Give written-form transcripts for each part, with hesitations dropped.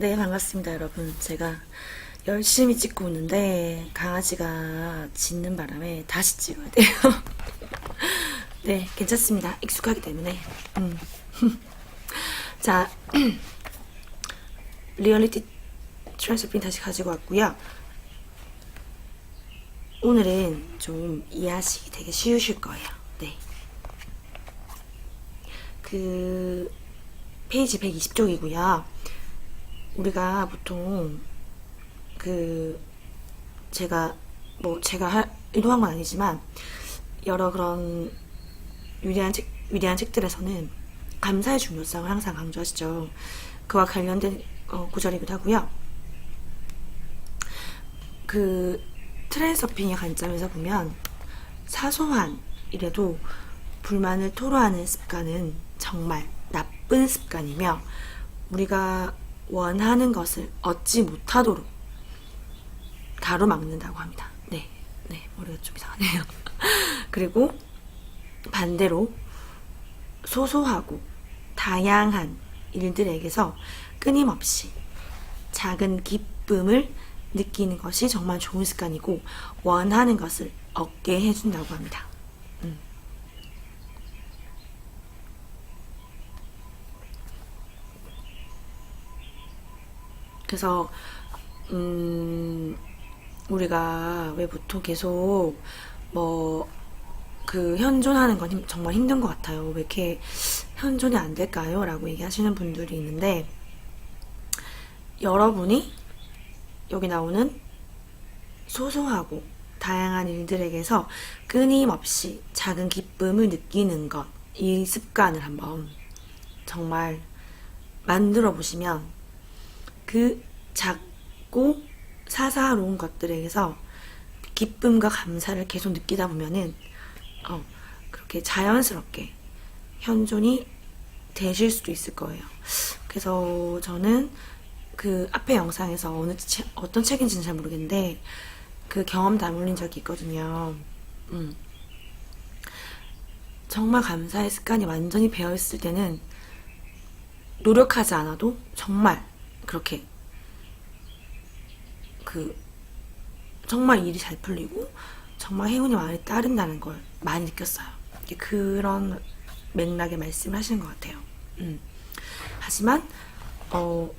네, 반갑습니다, 여러분. 제가 열심히 찍고 있는데 강아지가 짖는 바람에 다시 찍어야 돼요. 네, 괜찮습니다. 익숙하기 때문에. 음. 자, 리얼리티 트랜스핑 다시 가지고 왔고요. 오늘은 좀 이해하시기 되게 쉬우실 거예요. 네. 그 페이지 120쪽이고요. 우리가 보통 그 제가 의도한 건 아니지만 여러 그런 위대한 책들에서는 감사의 중요성을 항상 강조하시죠. 그와 관련된 구절이기도 하고요. 그 트랜서핑의 관점에서 보면 사소한 이래도 불만을 토로하는 습관은 정말 나쁜 습관이며 우리가 원하는 것을 얻지 못하도록 가로막는다고 합니다. 네, 머리가 좀 이상하네요. 그리고 반대로 소소하고 다양한 일들에게서 끊임없이 작은 기쁨을 느끼는 것이 정말 좋은 습관이고 원하는 것을 얻게 해준다고 합니다. 그래서 우리가 왜 보통 계속 뭐 그 현존하는 건 정말 힘든 것 같아요. 왜 이렇게 현존이 안 될까요? 라고 얘기하시는 분들이 있는데 여러분이 여기 나오는 소소하고 다양한 일들에게서 끊임없이 작은 기쁨을 느끼는 것, 이 습관을 한번 정말 만들어 보시면 그 작고 사사로운 것들에게서 기쁨과 감사를 계속 느끼다 보면은 그렇게 자연스럽게 현존이 되실 수도 있을 거예요. 그래서 저는 그 앞에 영상에서 어떤 책인지는 잘 모르겠는데 그 경험 담을린 적이 있거든요. 정말 감사의 습관이 완전히 배어있을 때는 노력하지 않아도 정말 그렇게 정말 일이 잘 풀리고 정말 행운이 많이 따른다는 걸 많이 느꼈어요. 그런 맥락의 말씀을 하시는 것 같아요. 하지만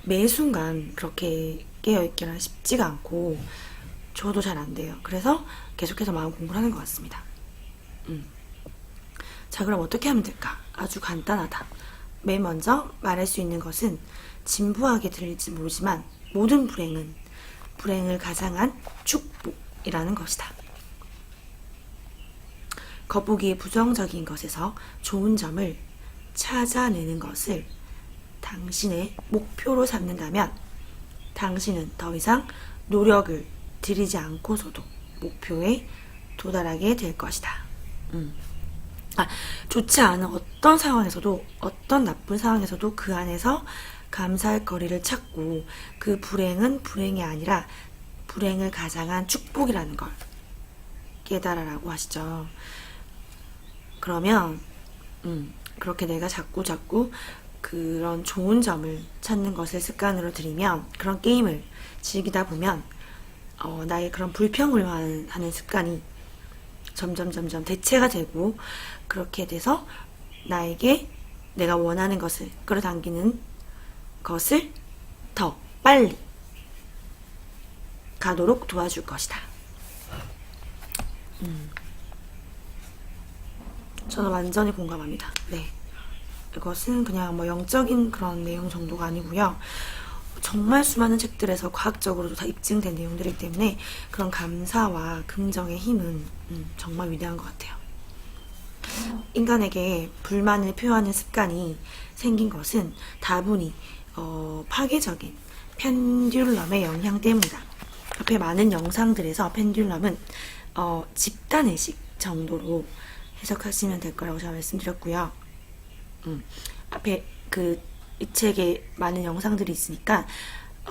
매 순간 그렇게 깨어있기는 쉽지가 않고 저도 잘 안 돼요. 그래서 계속해서 마음 공부를 하는 것 같습니다. 자, 그럼 어떻게 하면 될까? 아주 간단하다. 맨 먼저 말할 수 있는 것은 진부하게 들릴지 모르지만 모든 불행을 가장한 축복이라는 것이다. 겉보기에 부정적인 것에서 좋은 점을 찾아내는 것을 당신의 목표로 삼는다면 당신은 더 이상 노력을 들이지 않고서도 목표에 도달하게 될 것이다. 좋지 않은 어떤 상황에서도 어떤 나쁜 상황에서도 그 안에서 감사할 거리를 찾고 그 불행은 불행이 아니라 불행을 가장한 축복이라는 걸 깨달아라고 하시죠. 그러면 그렇게 내가 자꾸 그런 좋은 점을 찾는 것을 습관으로 들이면 그런 게임을 즐기다 보면 나의 그런 불평불만하는 습관이 점점 대체가 되고 그렇게 돼서 나에게 내가 원하는 것을 끌어당기는 것을 더 빨리 가도록 도와줄 것이다. 저는 완전히 공감합니다. 네. 이것은 그냥 뭐 영적인 그런 내용 정도가 아니고요. 정말 수많은 책들에서 과학적으로도 다 입증된 내용들이기 때문에 그런 감사와 긍정의 힘은 정말 위대한 것 같아요. 인간에게 불만을 표하는 습관이 생긴 것은 다분히 파괴적인 펜듈럼의 영향 때문이다. 앞에 많은 영상들에서 펜듈럼은 집단의식 정도로 해석하시면 될 거라고 제가 말씀드렸고요. 앞에 이 책에 많은 영상들이 있으니까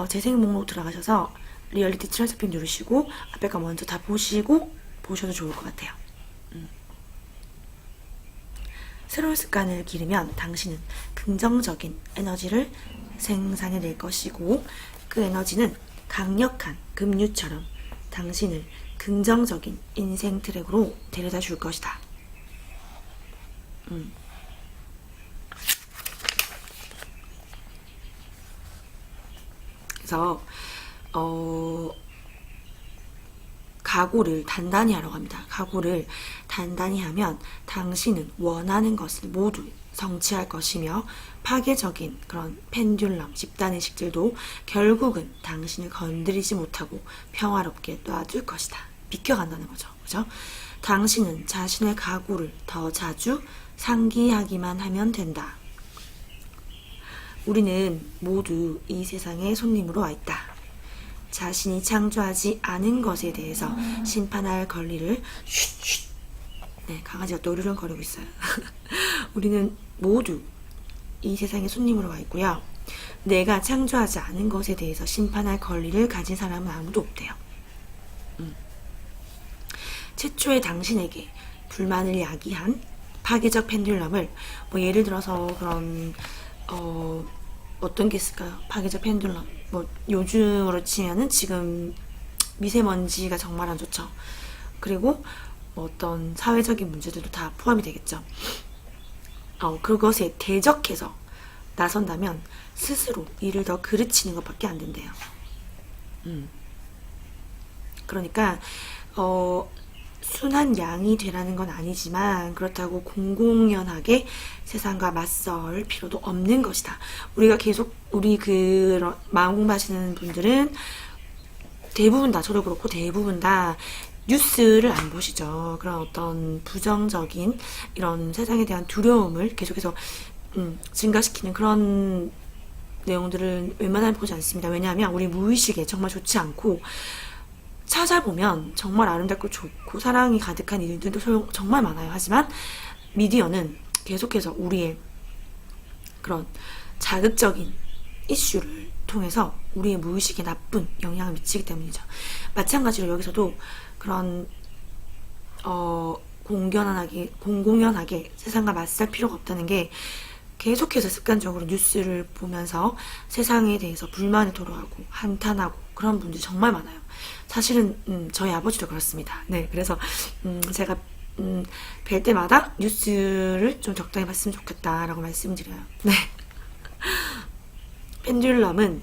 재생 목록 들어가셔서 리얼리티 트랜스핑 누르시고 앞에 거 먼저 다 보시고 보셔도 좋을 것 같아요. 새로운 습관을 기르면 당신은 긍정적인 에너지를 생산해낼 것이고 그 에너지는 강력한 급류처럼 당신을 긍정적인 인생 트랙으로 데려다 줄 것이다. 그래서 각오를 단단히 하라고 합니다. 각오를 단단히 하면 당신은 원하는 것을 모두 성취할 것이며 파괴적인 그런 펜듈럼, 집단의식들도 결국은 당신을 건드리지 못하고 평화롭게 놔둘 것이다. 비켜간다는 거죠. 그죠? 당신은 자신의 각오를 더 자주 상기하기만 하면 된다. 우리는 모두 이 세상의 손님으로 와 있다. 자신이 창조하지 않은 것에 대해서 심판할 권리를 쉿쉿. 네, 강아지가 또 으르렁거리고 있어요. 우리는 모두 이 세상의 손님으로 와 있고요. 내가 창조하지 않은 것에 대해서 심판할 권리를 가진 사람은 아무도 없대요. 최초의 당신에게 불만을 야기한 파괴적 펜듈럼을 뭐 예를 들어서 그런 어떤 게 있을까요? 파괴적 펜듈럼. 뭐 요즘으로 치면은 지금 미세먼지가 정말 안 좋죠. 그리고 뭐 어떤 사회적인 문제들도 다 포함이 되겠죠. 그것에 대적해서 나선다면 스스로 이를 더 그르치는 것밖에 안 된대요. 그러니까 순한 양이 되라는 건 아니지만 그렇다고 공공연하게 세상과 맞설 필요도 없는 것이다. 우리가 계속 우리 그 마음 공부하시는 분들은 대부분 다, 저도 그렇고 대부분 다 뉴스를 안 보시죠. 그런 어떤 부정적인 이런 세상에 대한 두려움을 계속해서 증가시키는 그런 내용들을 웬만하면 보지 않습니다. 왜냐하면 우리 무의식에 정말 좋지 않고 찾아보면 정말 아름답고 좋고 사랑이 가득한 일들도 정말 많아요. 하지만 미디어는 계속해서 우리의 그런 자극적인 이슈를 통해서 우리의 무의식에 나쁜 영향을 미치기 때문이죠. 마찬가지로 여기서도 그런 공공연하게 세상과 맞설 필요가 없다는 게 계속해서 습관적으로 뉴스를 보면서 세상에 대해서 불만을 토로하고 한탄하고 그런 분들이 정말 많아요. 사실은 저희 아버지도 그렇습니다. 네, 그래서 제가 뵐 때마다 뉴스를 좀 적당히 봤으면 좋겠다라고 말씀드려요. 네. 펜듈럼은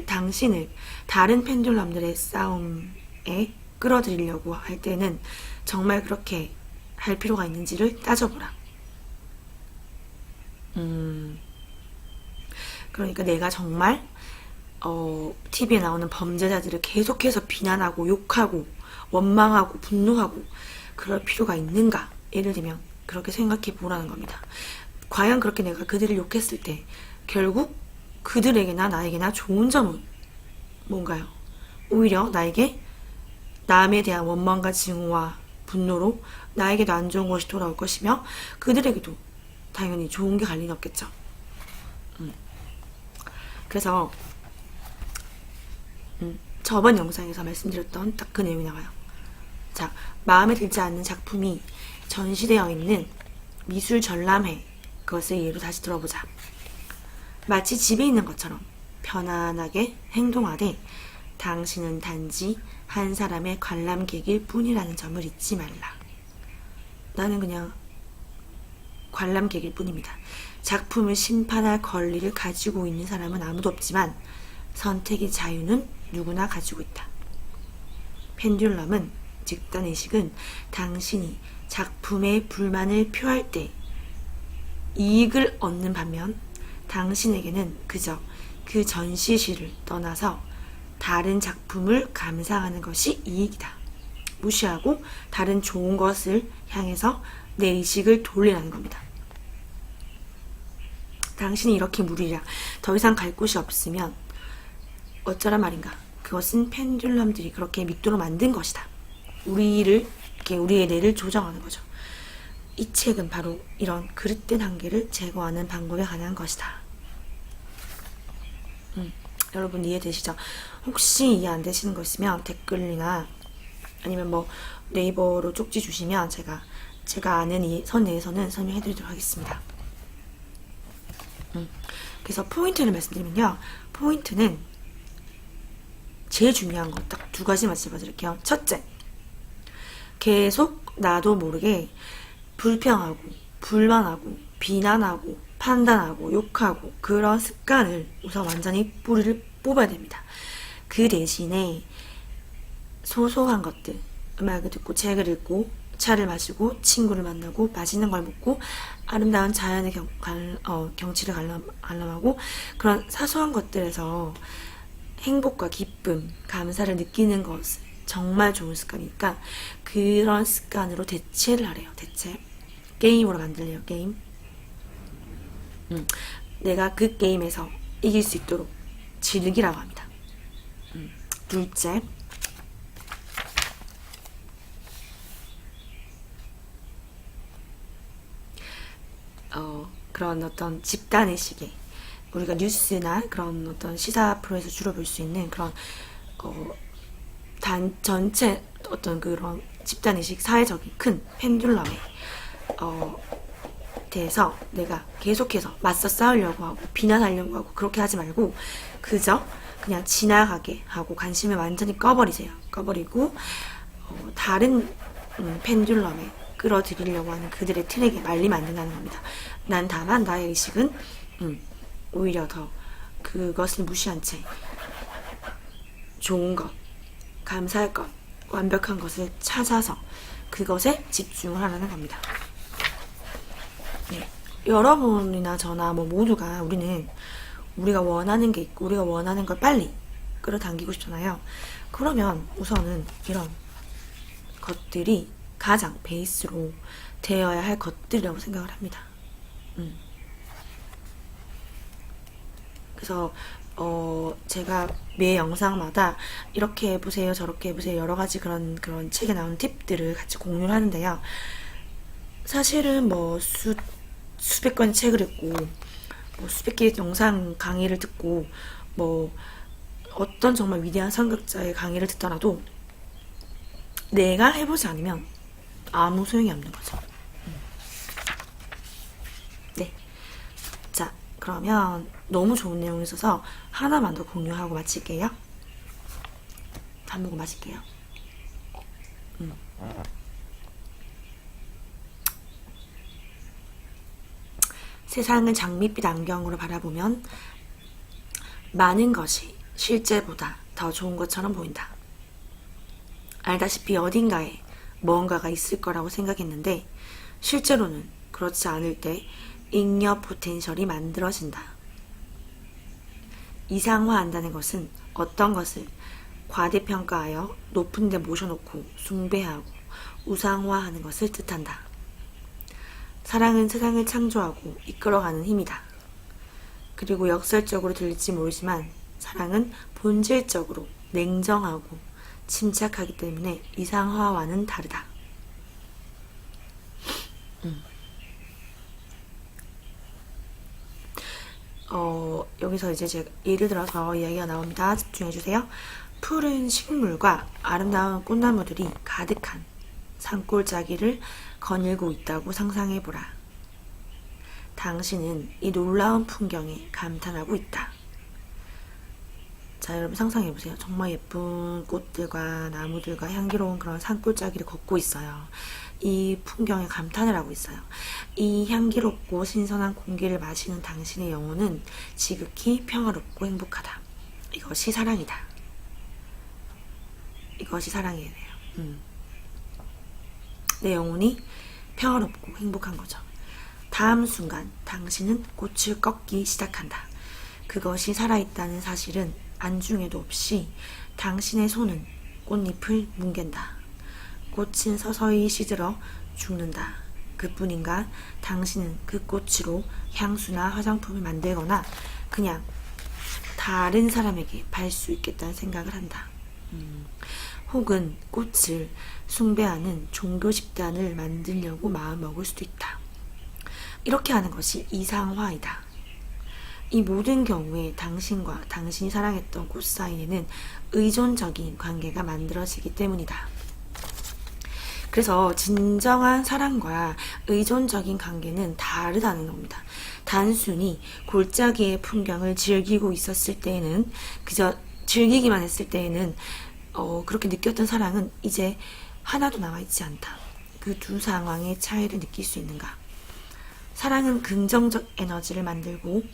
당신을 다른 펜듈럼들의 싸움에 끌어들이려고 할 때는 정말 그렇게 할 필요가 있는지를 따져보라. 그러니까 내가 정말 TV에 나오는 범죄자들을 계속해서 비난하고 욕하고 원망하고 분노하고 그럴 필요가 있는가? 예를 들면 그렇게 생각해 보라는 겁니다. 과연 그렇게 내가 그들을 욕했을 때 결국 그들에게나 나에게나 좋은 점은 뭔가요? 오히려 나에게 남에 대한 원망과 증오와 분노로 나에게도 안 좋은 것이 돌아올 것이며 그들에게도 당연히 좋은 게 갈 리는 없겠죠. 그래서 저번 영상에서 말씀드렸던 딱 그 내용이 나와요. 자, 마음에 들지 않는 작품이 전시되어 있는 미술 전람회, 그것을 예로 다시 들어보자. 마치 집에 있는 것처럼 편안하게 행동하되 당신은 단지 한 사람의 관람객일 뿐이라는 점을 잊지 말라. 나는 그냥 관람객일 뿐입니다. 작품을 심판할 권리를 가지고 있는 사람은 아무도 없지만 선택의 자유는 누구나 가지고 있다. 펜듈럼은, 집단의식은 당신이 작품에 불만을 표할 때 이익을 얻는 반면 당신에게는 그저 그 전시실을 떠나서 다른 작품을 감상하는 것이 이익이다. 무시하고 다른 좋은 것을 향해서 내 의식을 돌리라는 겁니다. 당신이 이렇게 물으리라. 더 이상 갈 곳이 없으면 어쩌란 말인가. 그것은 펜듈럼들이 그렇게 믿도록 만든 것이다. 우리의 뇌를 조정하는 거죠. 이 책은 바로 이런 그릇된 한계를 제거하는 방법에 관한 것이다. 여러분 이해되시죠? 혹시 이해 안 되시는 거 있으면 댓글이나 아니면 뭐 네이버로 쪽지 주시면 제가 제가 아는 이 선 내에서는 설명해 드리도록 하겠습니다. 그래서 포인트를 말씀드리면요. 포인트는 제일 중요한 거 딱 두 가지만 짚어드릴게요. 첫째, 계속 나도 모르게 불평하고 불만하고 비난하고 판단하고 욕하고 그런 습관을 우선 완전히 뿌리를 뽑아야 됩니다. 그 대신에 소소한 것들, 음악을 듣고 책을 읽고 차를 마시고 친구를 만나고 맛있는 걸 먹고 아름다운 자연의 경치를 관람하고 그런 사소한 것들에서 행복과 기쁨, 감사를 느끼는 것은 정말 좋은 습관이니까 그런 습관으로 대체를 하래요. 대체. 게임으로 만들래요. 게임. 내가 그 게임에서 이길 수 있도록 즐기라고 합니다. 둘째, 그런 어떤 집단의식에 우리가 뉴스나 그런 어떤 시사 프로에서 주로 볼 수 있는 그런 전체 어떤 그런 집단의식 사회적인 큰 펜듈럼에 대해서 내가 계속해서 맞서 싸우려고 하고 비난하려고 하고 그렇게 하지 말고 그저 그냥 지나가게 하고 관심을 완전히 꺼버리세요. 꺼버리고 다른 펜듈럼에 끌어들이려고 하는 그들의 트랙에 말리면 안 된다는 겁니다. 난 다만 나의 의식은 오히려 더 그것을 무시한 채 좋은 것, 감사할 것, 완벽한 것을 찾아서 그것에 집중을 하라는 겁니다. 네. 여러분이나 저나 뭐 모두가 우리가 원하는 게 있고 우리가 원하는 걸 빨리 끌어당기고 싶잖아요. 그러면 우선은 이런 것들이 가장 베이스로 되어야 할 것들이라고 생각을 합니다. 그래서 제가 매 영상마다 이렇게 해보세요, 저렇게 해보세요, 여러 가지 그런 책에 나오는 팁들을 같이 공유를 하는데요. 사실은 뭐 수백 권의 책을 읽고 뭐 수백 개의 영상 강의를 듣고 뭐 어떤 정말 위대한 선각자의 강의를 듣더라도 내가 해보지 않으면 아무 소용이 없는 거죠. 네. 자, 그러면 너무 좋은 내용이 있어서 하나만 더 공유하고 마칠게요. 밥 먹고 마실게요. 세상을 장밋빛 안경으로 바라보면 많은 것이 실제보다 더 좋은 것처럼 보인다. 알다시피 어딘가에 뭔가가 있을 거라고 생각했는데 실제로는 그렇지 않을 때 잉여 포텐셜이 만들어진다. 이상화한다는 것은 어떤 것을 과대평가하여 높은 데 모셔놓고 숭배하고 우상화하는 것을 뜻한다. 사랑은 세상을 창조하고 이끌어가는 힘이다. 그리고 역설적으로 들릴지 모르지만 사랑은 본질적으로 냉정하고 침착하기 때문에 이상화와는 다르다. 여기서 이제 제가 예를 들어서 이야기가 나옵니다. 집중해주세요. 푸른 식물과 아름다운 꽃나무들이 가득한 산골짜기를 거닐고 있다고 상상해보라. 당신은 이 놀라운 풍경에 감탄하고 있다. 자, 여러분 상상해보세요. 정말 예쁜 꽃들과 나무들과 향기로운 그런 산골짜기를 걷고 있어요. 이 풍경에 감탄을 하고 있어요. 이 향기롭고 신선한 공기를 마시는 당신의 영혼은 지극히 평화롭고 행복하다. 이것이 사랑이다. 이것이 사랑이에요. 내 영혼이 평화롭고 행복한 거죠. 다음 순간 당신은 꽃을 꺾기 시작한다. 그것이 살아있다는 사실은 안중에도 없이 당신의 손은 꽃잎을 뭉갠다. 꽃은 서서히 시들어 죽는다. 그뿐인가 당신은 그 꽃으로 향수나 화장품을 만들거나 그냥 다른 사람에게 팔 수 있겠다는 생각을 한다. 혹은 꽃을 숭배하는 종교 집단을 만들려고 마음먹을 수도 있다. 이렇게 하는 것이 이상화이다. 이 모든 경우에 당신과 당신이 사랑했던 꽃 사이에는 의존적인 관계가 만들어지기 때문이다. 그래서 진정한 사랑과 의존적인 관계는 다르다는 겁니다. 단순히 골짜기의 풍경을 즐기고 있었을 때에는, 그저 즐기기만 했을 때에는 그렇게 느꼈던 사랑은 이제 하나도 남아있지 않다. 그 두 상황의 차이를 느낄 수 있는가? 사랑은 긍정적 에너지를 만들고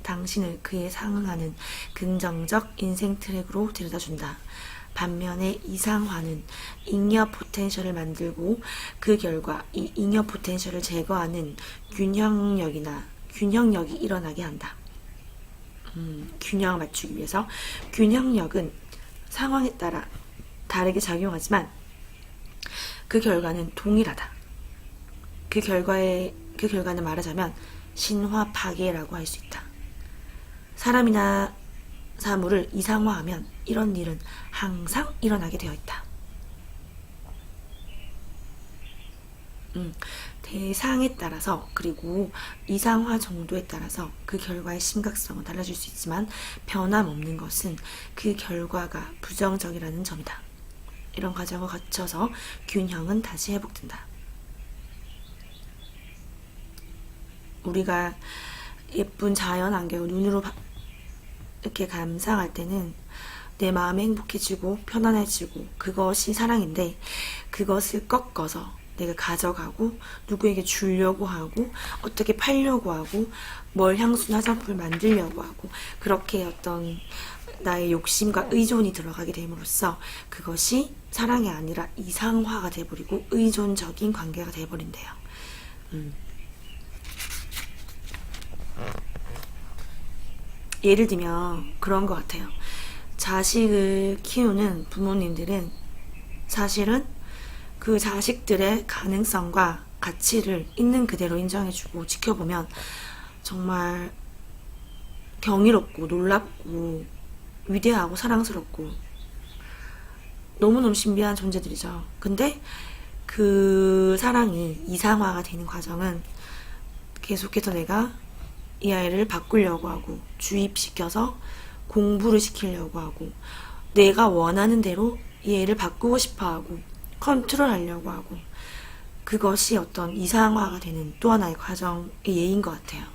당신을 그에 상응하는 긍정적 인생 트랙으로 데려다준다. 반면에 이상화는 잉여 포텐셜을 만들고 그 결과 이 잉여 포텐셜을 제거하는 균형력이 일어나게 한다. 균형을 맞추기 위해서 균형력은 상황에 따라 다르게 작용하지만 그 결과는 동일하다. 그 결과는 말하자면 신화 파괴라고 할 수 있다. 사람이나 사물을 이상화하면 이런 일은 항상 일어나게 되어 있다. 대상에 따라서 그리고 이상화 정도에 따라서 그 결과의 심각성은 달라질 수 있지만 변함없는 것은 그 결과가 부정적이라는 점이다. 이런 과정을 거쳐서 균형은 다시 회복된다. 우리가 예쁜 자연 안경을 눈으로 이렇게 감상할 때는 내 마음이 행복해지고 편안해지고 그것이 사랑인데, 그것을 꺾어서 내가 가져가고 누구에게 주려고 하고 어떻게 팔려고 하고 뭘 향수나 화장품을 만들려고 하고 그렇게 어떤 나의 욕심과 의존이 들어가게 됨으로써 그것이 사랑이 아니라 이상화가 돼버리고 의존적인 관계가 돼버린대요. 예를 들면 그런 것 같아요. 자식을 키우는 부모님들은 사실은 그 자식들의 가능성과 가치를 있는 그대로 인정해주고 지켜보면 정말 경이롭고 놀랍고 위대하고 사랑스럽고 너무너무 신비한 존재들이죠. 근데 그 사랑이 이상화가 되는 과정은 계속해서 내가 이 아이를 바꾸려고 하고 주입시켜서 공부를 시키려고 하고 내가 원하는 대로 이 애를 바꾸고 싶어하고 컨트롤하려고 하고, 그것이 어떤 이상화가 되는 또 하나의 과정의 예인 것 같아요.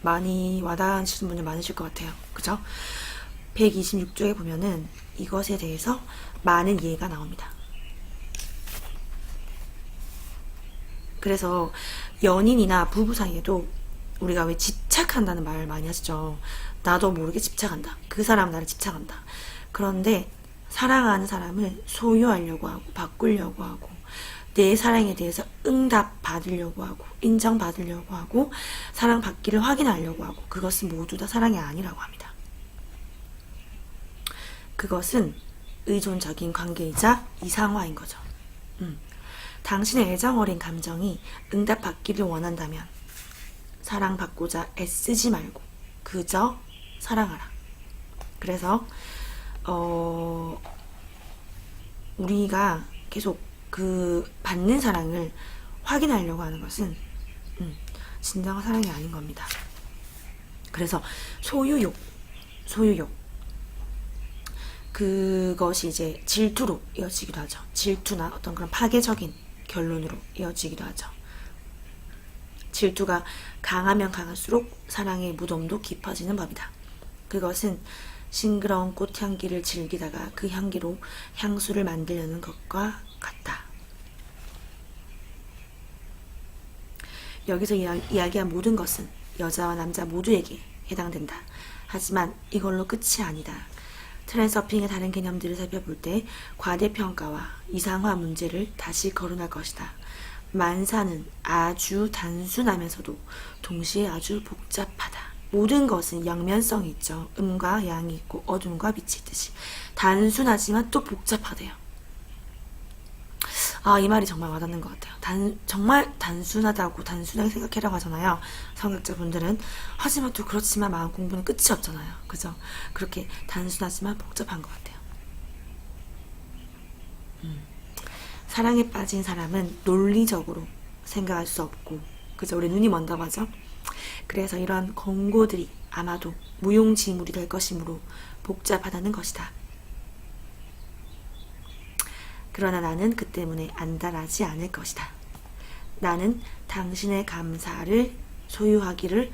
많이 와닿으시는 분들 많으실 것 같아요. 그죠? 126조에 보면은 이것에 대해서 많은 예가 나옵니다. 그래서 연인이나 부부 사이에도 우리가 왜 집착한다는 말을 많이 하시죠. 나도 모르게 집착한다. 그 사람 나를 집착한다. 그런데 사랑하는 사람을 소유하려고 하고 바꾸려고 하고 내 사랑에 대해서 응답 받으려고 하고 인정받으려고 하고 사랑받기를 확인하려고 하고, 그것은 모두 다 사랑이 아니라고 합니다. 그것은 의존적인 관계이자 이상화인 거죠. 당신의 애정 어린 감정이 응답받기를 원한다면 사랑받고자 애쓰지 말고 그저 사랑하라. 그래서 우리가 계속 그 받는 사랑을 확인하려고 하는 것은 진정한 사랑이 아닌 겁니다. 그래서 소유욕 그것이 이제 질투로 이어지기도 하죠. 질투나 어떤 그런 파괴적인 결론으로 이어지기도 하죠. 질투가 강하면 강할수록 사랑의 무덤도 깊어지는 법이다. 그것은 싱그러운 꽃향기를 즐기다가 그 향기로 향수를 만들려는 것과 같다. 여기서 이야기한 모든 것은 여자와 남자 모두에게 해당된다. 하지만 이걸로 끝이 아니다. 트랜서핑의 다른 개념들을 살펴볼 때 과대평가와 이상화 문제를 다시 거론할 것이다. 만사는 아주 단순하면서도 동시에 아주 복잡하다. 모든 것은 양면성이 있죠. 음과 양이 있고 어둠과 빛이 있듯이 단순하지만 또 복잡하대요. 이 말이 정말 와닿는 것 같아요. 정말 단순하다고 단순하게 생각해라고 하잖아요. 성격자분들은. 하지만 또 그렇지만 마음 공부는 끝이 없잖아요. 그죠? 그렇게 단순하지만 복잡한 것 같아요. 사랑에 빠진 사람은 논리적으로 생각할 수 없고, 그죠? 우리 눈이 먼다고 하죠? 그래서 이런 권고들이 아마도 무용지물이 될 것이므로 복잡하다는 것이다. 그러나 나는 그 때문에 안달하지 않을 것이다. 나는 당신의 감사를 소유하기를